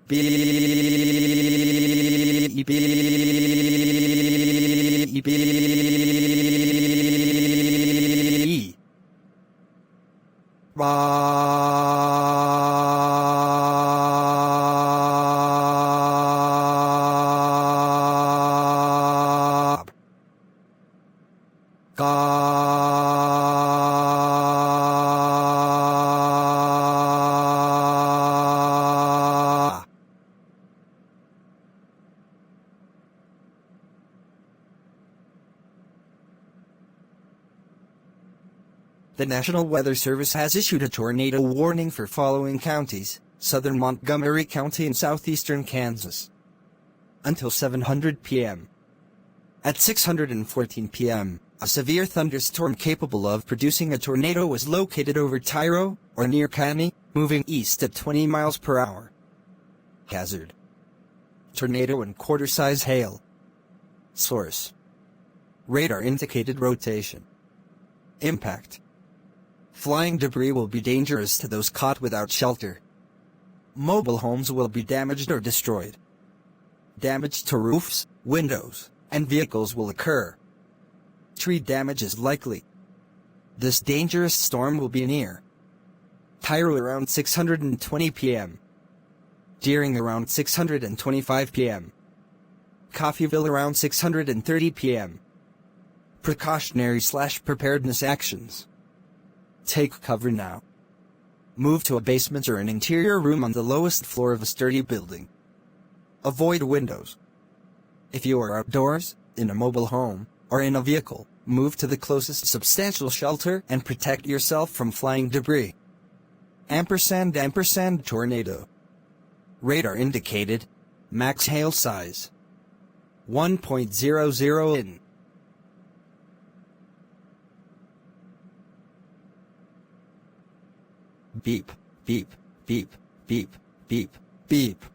Beep. Bob. The National Weather Service has issued a tornado warning for following counties: southern Montgomery County and southeastern Kansas. Until 7:00 p.m. At 6:14 p.m., a severe thunderstorm capable of producing a tornado was located over Tyro, or near Caney, moving east at 20 miles per hour. Hazard: tornado and quarter-size hail. Source: radar indicated rotation. Impact: flying debris will be dangerous to those caught without shelter. Mobile homes will be damaged or destroyed. Damage to roofs, windows, and vehicles will occur. Tree damage is likely. This dangerous storm will be near Tyro around 6:20 p.m. Deering around 6:25 p.m. Coffeyville around 6:30 p.m. Precautionary/preparedness actions: take cover now. Move to a basement or an interior room on the lowest floor of a sturdy building. Avoid windows. If you are outdoors, in a mobile home, or in a vehicle, move to the closest substantial shelter and protect yourself from flying debris. & tornado. Radar indicated max hail size 1.00 in. Beep, beep, beep, beep, beep, beep.